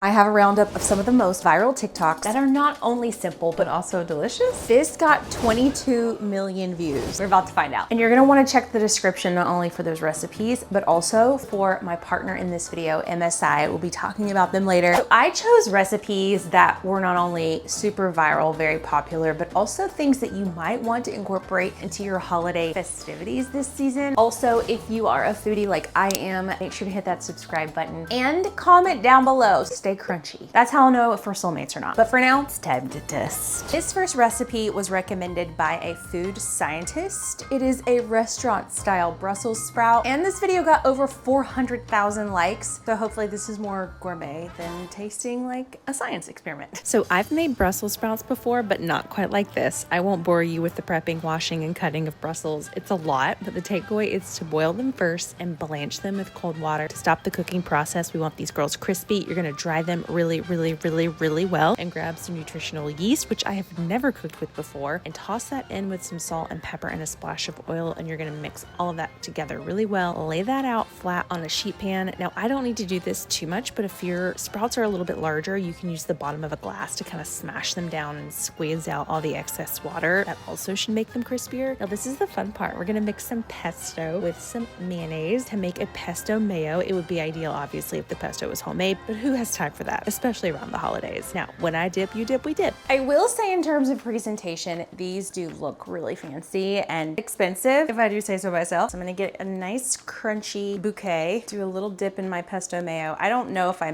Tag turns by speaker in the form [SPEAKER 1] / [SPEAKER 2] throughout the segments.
[SPEAKER 1] I have a roundup of some of the most viral TikToks that are not only simple, but also delicious. This got 22 million views. We're about to find out. And you're gonna wanna check the description, not only for those recipes, but also for my partner in this video, MSI. We'll be talking about them later. So I chose recipes that were not only super viral, very popular, but also things that you might want to incorporate into your holiday festivities this season. Also, if you are a foodie like I am, make sure to hit that subscribe button and comment down below. Stay crunchy. That's how I'll know if we're soulmates or not. But for now, it's time to test. This first recipe was recommended by a food scientist. It is a restaurant style Brussels sprout, and this video got over 400,000 likes. So hopefully this is more gourmet than tasting like a science experiment.
[SPEAKER 2] So I've made Brussels sprouts before, but not quite like this. I won't bore you with the prepping, washing, and cutting of Brussels. It's a lot, but the takeaway is to boil them first and blanch them with cold water to stop the cooking process. We want these girls crispy. You're gonna dry them really well and grab some nutritional yeast, which I have never cooked with before, and toss that in with some salt and pepper and a splash of oil, and you're gonna mix all of that together really well. Lay that out flat on a sheet pan. Now, I don't need to do this too much, but if your sprouts are a little bit larger, you can use the bottom of a glass to kind of smash them down and squeeze out all the excess water. That also should make them crispier. Now, this is the fun part. We're gonna mix some pesto with some mayonnaise to make a pesto mayo. It would be ideal, obviously, if the pesto was homemade, but who has time for that, especially around the holidays. Now, when I dip, you dip, we dip.
[SPEAKER 1] I will say, in terms of presentation, these do look really fancy and expensive, if I do say so myself. So I'm gonna get a nice crunchy bouquet, do a little dip in my pesto mayo. I don't know if I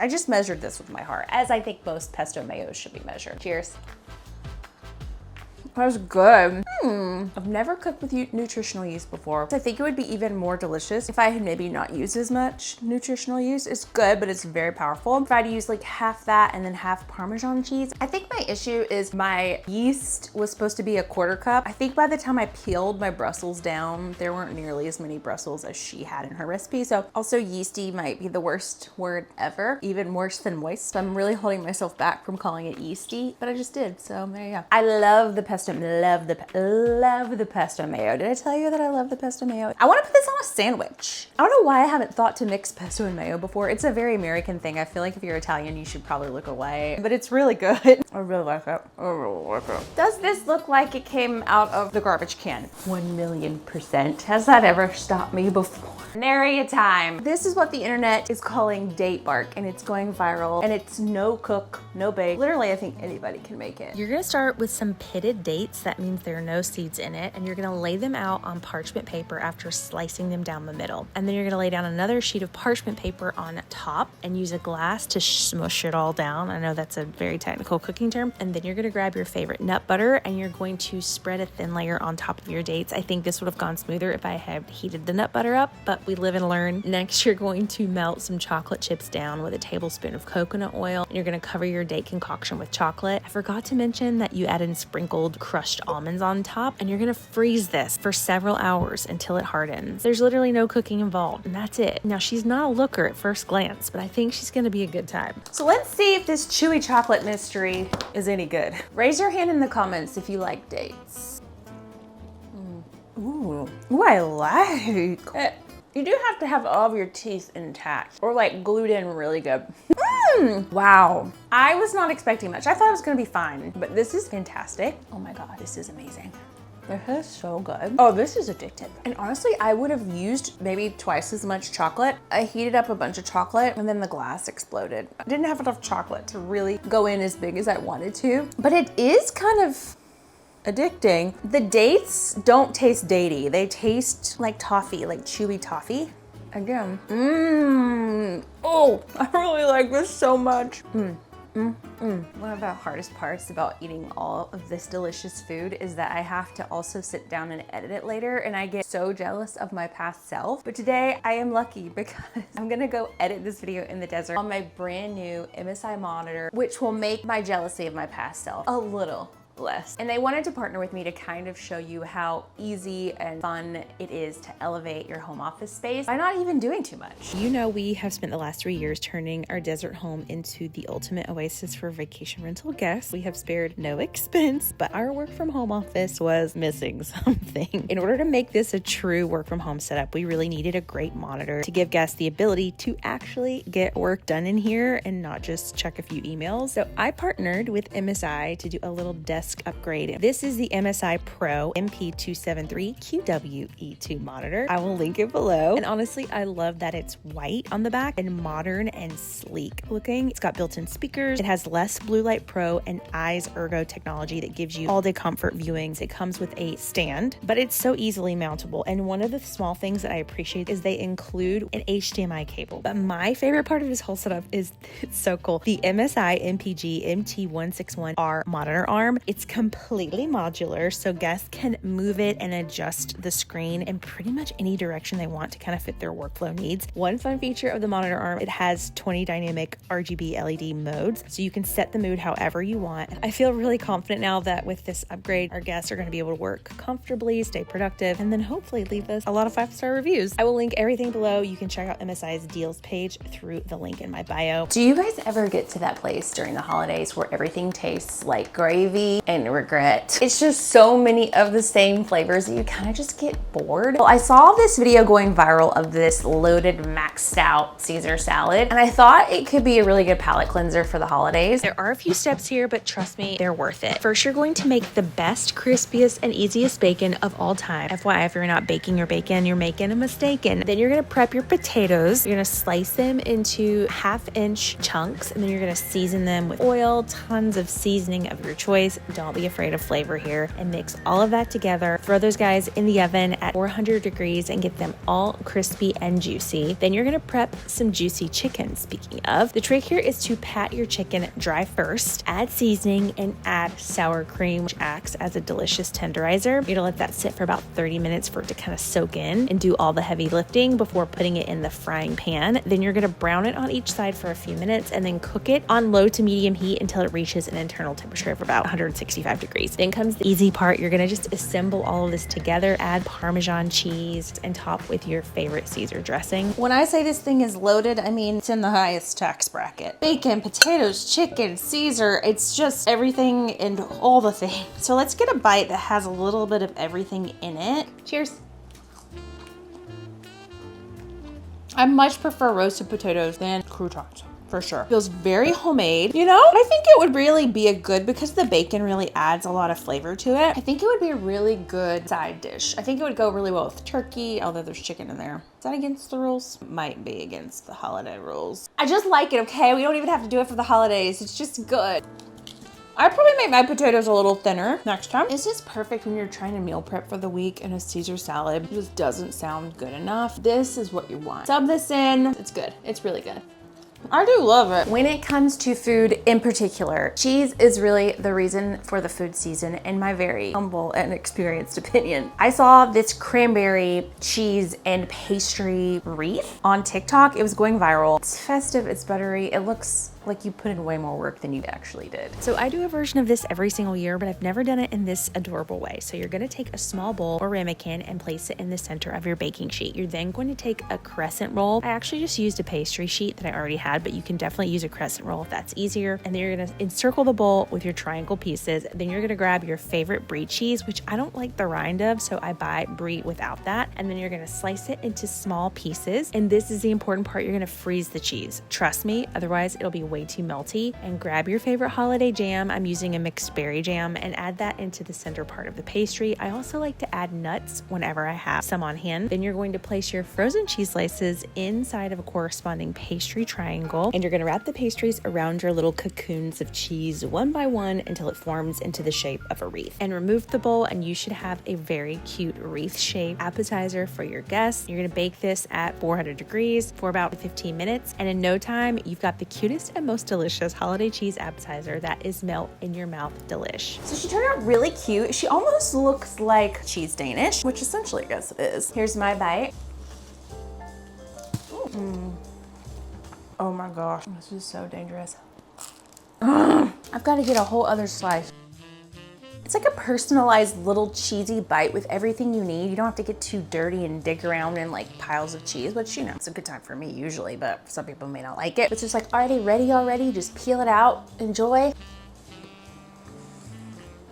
[SPEAKER 1] just measured this with my heart, as I think most pesto mayos should be measured. Cheers. That was good. I've never cooked with nutritional yeast before. I think it would be even more delicious if I had maybe not used as much nutritional yeast. It's good, but it's very powerful. If I had used like half that and then half Parmesan cheese. I think my issue is my yeast was supposed to be a 1/4 cup. I think by the time I peeled my Brussels down, there weren't nearly as many Brussels as she had in her recipe. So also yeasty might be the worst word ever, even worse than moist. So I'm really holding myself back from calling it yeasty, but I just did. So there you go. I love the pesto. Love the pesto mayo. Did I tell you that I love the pesto mayo? I want to put this on a sandwich. I don't know why I haven't thought to mix pesto and mayo before. It's a very American thing. I feel like if you're Italian, you should probably look away, but it's really good. I really like it. I really like it. Does this look like it came out of the garbage can? 1,000,000%. Has that ever stopped me before? Nary a time. This is what the internet is calling date bark, and it's going viral, and it's no cook, no bake. Literally, I think anybody can make it.
[SPEAKER 2] You're gonna start with some pitted dates. That means there are no seeds in it, and you're gonna lay them out on parchment paper after slicing them down the middle. And then you're gonna lay down another sheet of parchment paper on top and use a glass to smush it all down. I know that's a very technical cooking term. And then you're gonna grab your favorite nut butter and you're going to spread a thin layer on top of your dates. I think this would have gone smoother if I had heated the nut butter up, but we live and learn. Next, you're going to melt some chocolate chips down with a tablespoon of coconut oil. And you're gonna cover your date concoction with chocolate. I forgot to mention that you add in sprinkled crushed almonds on top, and you're gonna freeze this for several hours until it hardens. There's literally no cooking involved, and that's it. Now, she's not a looker at first glance, but I think she's gonna be a good time.
[SPEAKER 1] So let's see if this chewy chocolate mystery is any good. Raise your hand in the comments if you like dates. Ooh, I like it. You do have to have all of your teeth intact or like glued in really good. Wow. I was not expecting much. I thought it was gonna be fine, but this is fantastic. Oh my God, this is amazing. This is so good. Oh, this is addictive. And honestly, I would have used maybe twice as much chocolate. I heated up a bunch of chocolate and then the glass exploded. I didn't have enough chocolate to really go in as big as I wanted to, but it is kind of addicting. The dates don't taste datey. They taste like toffee, like chewy toffee. Again, oh, I really like this so much. One of the hardest parts about eating all of this delicious food is that I have to also sit down and edit it later, and I get so jealous of my past self. But today I am lucky because I'm gonna go edit this video in the desert on my brand new MSI monitor, which will make my jealousy of my past self a little less. And they wanted to partner with me to kind of show you how easy and fun it is to elevate your home office space by not even doing too much.
[SPEAKER 2] You know, we have spent the last 3 years turning our desert home into the ultimate oasis for vacation rental guests. We have spared no expense, but our work from home office was missing something. In order to make this a true work from home setup, we really needed a great monitor to give guests the ability to actually get work done in here and not just check a few emails. So I partnered with MSI to do a little desk upgrade. This is the MSI Pro MP273 QWE2 monitor. I will link it below. And honestly, I love that it's white on the back and modern and sleek looking. It's got built-in speakers. It has less blue light pro and eyes ergo technology that gives you all day comfort viewings. It comes with a stand, but it's so easily mountable. And one of the small things that I appreciate is they include an HDMI cable. But my favorite part of this whole setup is it's so cool. The MSI MPG MT161R monitor arm. It's completely modular, so guests can move it and adjust the screen in pretty much any direction they want to kind of fit their workflow needs. One fun feature of the monitor arm, it has 20 dynamic RGB LED modes, so you can set the mood however you want. I feel really confident now that with this upgrade, our guests are going to be able to work comfortably, stay productive, and then hopefully leave us a lot of 5-star reviews. I will link everything below. You can check out MSI's deals page through the link in my bio.
[SPEAKER 1] Do you guys ever get to that place during the holidays where everything tastes like gravy and regret? It's just so many of the same flavors that you kind of just get bored. Well, I saw this video going viral of this loaded maxed out Caesar salad, and I thought it could be a really good palate cleanser for the holidays.
[SPEAKER 2] There are a few steps here, but trust me, they're worth it. First, you're going to make the best, crispiest, and easiest bacon of all time. FYI, if you're not baking your bacon, you're making a mistake. Then you're gonna prep your potatoes. You're gonna slice them into 1/2-inch chunks, and then you're gonna season them with oil, tons of seasoning of your choice. Don't be afraid of flavor here, and mix all of that together. Throw those guys in the oven at 400 degrees and get them all crispy and juicy. Then you're gonna prep some juicy chicken. Speaking of, the trick here is to pat your chicken dry first, add seasoning, and add sour cream, which acts as a delicious tenderizer. You're gonna let that sit for about 30 minutes for it to kind of soak in and do all the heavy lifting before putting it in the frying pan. Then you're gonna brown it on each side for a few minutes and then cook it on low to medium heat until it reaches an internal temperature of about 165 degrees. Then comes the easy part. You're gonna just assemble all of this together, add Parmesan cheese, and top with your favorite Caesar dressing.
[SPEAKER 3] When I say this thing is loaded, I mean it's in the highest tax bracket. Bacon, potatoes, chicken, Caesar, it's just everything and all the things. So let's get a bite that has a little bit of everything in it. Cheers. I much prefer roasted potatoes than croutons, for sure. Feels very homemade. You know, I think it would really be a good, because the bacon really adds a lot of flavor to it. I think it would be a really good side dish. I think it would go really well with turkey, although there's chicken in there. Is that against the rules? Might be against the holiday rules. I just like it, okay? We don't even have to do it for the holidays. It's just good. I'd probably make my potatoes a little thinner next time. This is perfect when you're trying to meal prep for the week, and a Caesar salad just doesn't sound good enough. This is what you want. Sub this in. It's good. It's really good. I do love it.
[SPEAKER 1] When it comes to food in particular, cheese is really the reason for the food season, in my very humble and experienced opinion. I saw this cranberry cheese and pastry wreath on TikTok. It was going viral. It's festive, it's buttery, it looks like you put in way more work than you actually did.
[SPEAKER 2] So I do a version of this every single year, but I've never done it in this adorable way. So you're gonna take a small bowl or ramekin and place it in the center of your baking sheet. You're then going to take a crescent roll. I actually just used a pastry sheet that I already had, but you can definitely use a crescent roll if that's easier. And then you're gonna encircle the bowl with your triangle pieces. Then you're gonna grab your favorite brie cheese, which I don't like the rind of, so I buy brie without that. And then you're gonna slice it into small pieces. And this is the important part, you're gonna freeze the cheese. Trust me, otherwise it'll be way too melty. And grab your favorite holiday jam. I'm using a mixed berry jam, and add that into the center part of the pastry. I also like to add nuts whenever I have some on hand. Then you're going to place your frozen cheese slices inside of a corresponding pastry triangle, and you're going to wrap the pastries around your little cocoons of cheese one by one until it forms into the shape of a wreath. And remove the bowl, and you should have a very cute wreath shaped appetizer for your guests. You're going to bake this at 400 degrees for about 15 minutes, and in no time you've got the cutest and most delicious holiday cheese appetizer that is melt in your mouth delish.
[SPEAKER 1] So she turned out really cute. She almost looks like cheese Danish, which essentially I guess it is. Here's my bite. Oh my gosh, this is so dangerous. I've got to get a whole other slice. It's like a personalized little cheesy bite with everything you need. You don't have to get too dirty and dig around in like piles of cheese, which, you know, it's a good time for me usually, but some people may not like it. It's just like already ready already. Just peel it out, enjoy.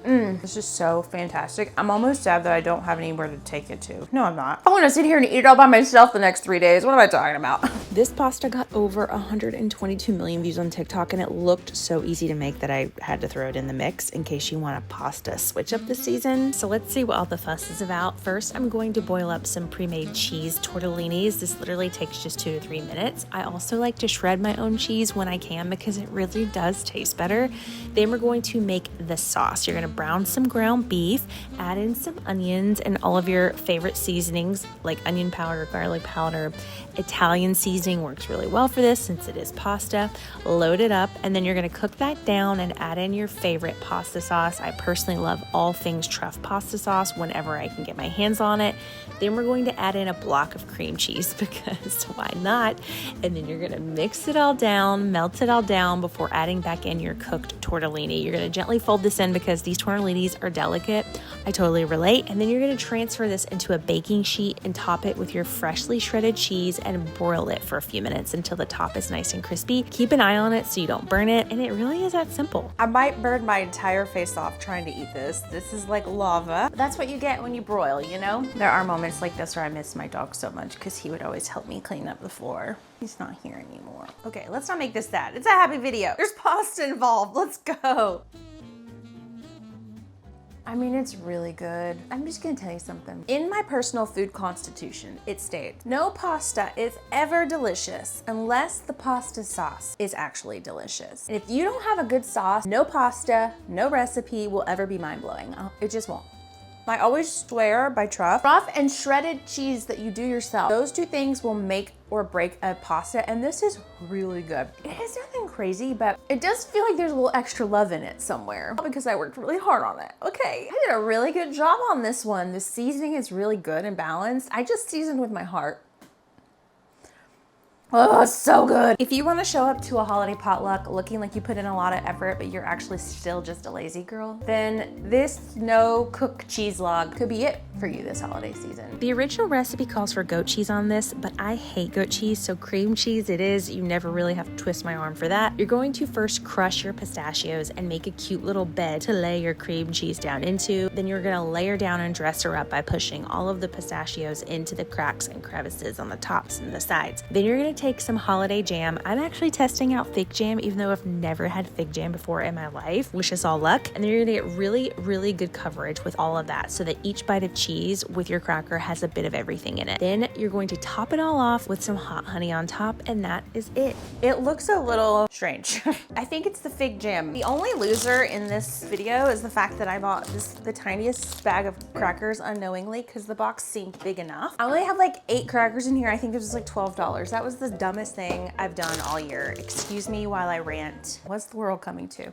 [SPEAKER 1] This is so fantastic. I'm almost sad that I don't have anywhere to take it to. No, I'm not. I want to sit here and eat it all by myself the next 3 days. What am I talking about?
[SPEAKER 2] This pasta got over 122 million views on TikTok, and it looked so easy to make that I had to throw it in the mix in case you want a pasta switch up this season. So let's see what all the fuss is about. First, I'm going to boil up some pre-made cheese tortellinis. This literally takes just 2 to 3 minutes. I also like to shred my own cheese when I can because it really does taste better. Then we're going to make the sauce. You're going to brown some ground beef, add in some onions and all of your favorite seasonings like onion powder, garlic powder. Italian seasoning works really well for this since it is pasta. Load it up, and then you're going to cook that down and add in your favorite pasta sauce. I personally love all things truff pasta sauce whenever I can get my hands on it. Then we're going to add in a block of cream cheese because why not? And then you're going to mix it all down, melt it all down before adding back in your cooked tortellini. You're going to gently fold this in because these tortellinis are delicate. I totally relate. And then you're going to transfer this into a baking sheet and top it with your freshly shredded cheese and broil it for a few minutes until the top is nice and crispy. Keep an eye on it so you don't burn it, and it really is that simple.
[SPEAKER 1] I might burn my entire face off trying to eat this. This is like lava. That's what you get when you broil, you know? There are moments like this where I miss my dog so much because he would always help me clean up the floor. He's not here anymore. Okay, let's not make this sad. It's a happy video. There's pasta involved. Let's go. I mean, it's really good. I'm just gonna tell you something. In my personal food constitution, it states, no pasta is ever delicious unless the pasta sauce is actually delicious. And if you don't have a good sauce, no pasta, no recipe will ever be mind-blowing. It just won't. I always swear by truff and shredded cheese that you do yourself. Those two things will make or break a pasta, and this is really good. It has nothing crazy, but it does feel like there's a little extra love in it somewhere because I worked really hard on it. Okay, I did a really good job on this one. The seasoning is really good and balanced. I just seasoned with my heart. Oh, so good. If you want to show up to a holiday potluck looking like you put in a lot of effort, but you're actually still just a lazy girl, then this no cook cheese log could be it for you this holiday season.
[SPEAKER 2] The original recipe calls for goat cheese on this, but I hate goat cheese, so cream cheese it is. You never really have to twist my arm for that. You're going to first crush your pistachios and make a cute little bed to lay your cream cheese down into. Then you're going to layer down and dress her up by pushing all of the pistachios into the cracks and crevices on the tops and the sides. Then you're going to take some holiday jam. I'm actually testing out fig jam, even though I've never had fig jam before in my life. Wish us all luck. And then you're gonna get really, really good coverage with all of that so that each bite of cheese with your cracker has a bit of everything in it. Then you're going to top it all off with some hot honey on top, and that is it.
[SPEAKER 1] It looks a little strange. I think it's the fig jam. The only loser in this video is the fact that I bought the tiniest bag of crackers unknowingly because the box seemed big enough. I only have like 8 crackers in here. I think it was like $12. That was the dumbest thing I've done all year. Excuse me while I rant. What's the world coming to?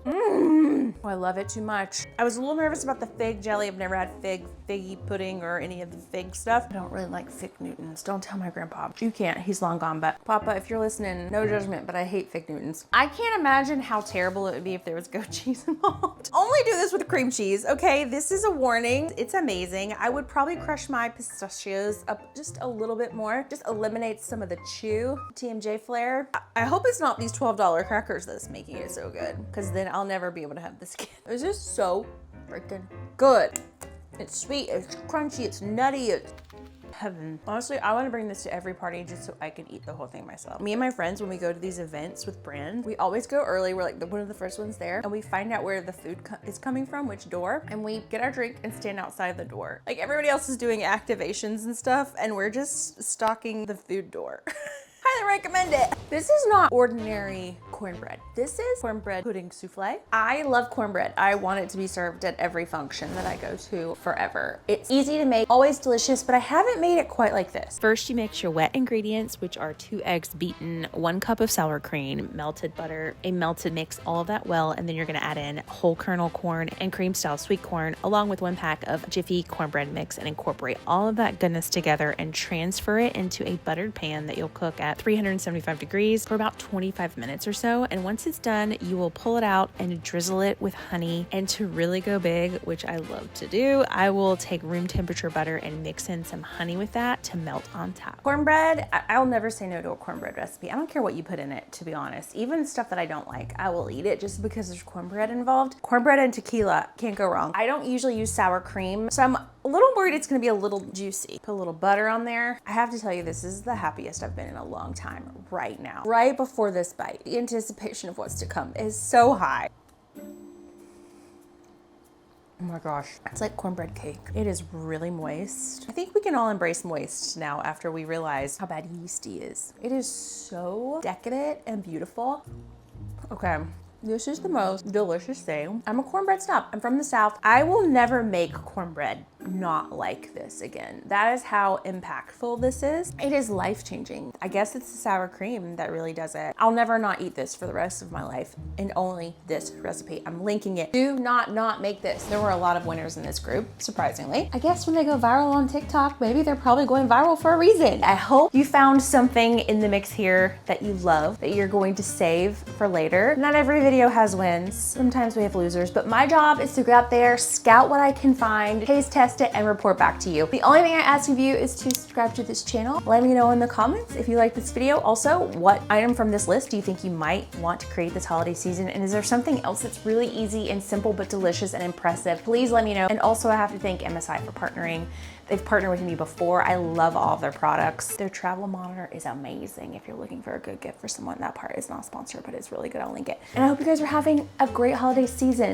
[SPEAKER 1] Oh, I love it too much. I was a little nervous about the fig jelly. I've never had figgy pudding or any of the fig stuff. I don't really like fig Newtons. Don't tell my grandpa. You can't, he's long gone, but Papa, if you're listening, no judgment, but I hate fig Newtons. I can't imagine how terrible it would be if there was goat cheese involved. Only do this with cream cheese, okay? This is a warning. It's amazing. I would probably crush my pistachios up just a little bit more. Just eliminate some of the chew, TMJ flair. I hope it's not these $12 crackers that's making it so good, because then I'll never be able to have this again. It's just so freaking good. It's sweet, it's crunchy, it's nutty, it's heaven. Honestly, I want to bring this to every party just so I can eat the whole thing myself. Me and my friends, when we go to these events with brand, we always go early. We're like one of the first ones there, and we find out where the food is coming from, which door, and we get our drink and stand outside the door. Like everybody else is doing activations and stuff, and we're just stalking the food door. Highly recommend it. This is not ordinary cornbread. This is cornbread pudding souffle. I love cornbread. I want it to be served at every function that I go to forever. It's easy to make, always delicious, but I haven't made it quite like this.
[SPEAKER 2] First, you mix your wet ingredients, which are 2 eggs beaten, 1 cup of sour cream, melted butter, a melted mix, all of that well, and then you're gonna add in whole kernel corn and cream style sweet corn, along with 1 pack of Jiffy cornbread mix, and incorporate all of that goodness together and transfer it into a buttered pan that you'll cook at 375 degrees for about 25 minutes or so. so. And once it's done, you will pull it out and drizzle it with honey. And to really go big, which I love to do, I will take room temperature butter and mix in some honey with that to melt on top.
[SPEAKER 1] Cornbread, I'll never say no to a cornbread recipe. I don't care what you put in it, to be honest. Even stuff that I don't like, I will eat it just because there's cornbread involved. Cornbread and tequila, can't go wrong. I don't usually use sour cream, so I'm a little worried it's gonna be a little juicy. Put a little butter on there. I have to tell you, this is the happiest I've been in a long time right now. Right before this bite, the anticipation of what's to come is so high. Oh my gosh, it's like cornbread cake. It is really moist. I think we can all embrace moist now after we realize how bad yeasty is. It is so decadent and beautiful. Okay, this is the most delicious thing. I'm a cornbread snob. I'm from the South. I will never make cornbread not like this again. That is how impactful this is. It is life-changing. I guess it's the sour cream that really does it. I'll never not eat this for the rest of my life, and only this recipe. I'm linking it. Do not make this. There were a lot of winners in this group, surprisingly. I guess when they go viral on TikTok, maybe they're probably going viral for a reason. I hope you found something in the mix here that you love, that you're going to save for later. Not every video has wins. Sometimes we have losers, but my job is to go out there, scout what I can find, taste test it, and report back to you. The only thing I ask of you is to subscribe to this channel. Let me know in the comments if you like this video. Also, what item from this list do you think you might want to create this holiday season? And is there something else that's really easy and simple but delicious and impressive? Please let me know. And also, I have to thank MSI for partnering. They've partnered with me before. I love all of their products. Their travel monitor is amazing if you're looking for a good gift for someone. That part is not sponsored, but it's really good. I'll link it. And I hope you guys are having a great holiday season.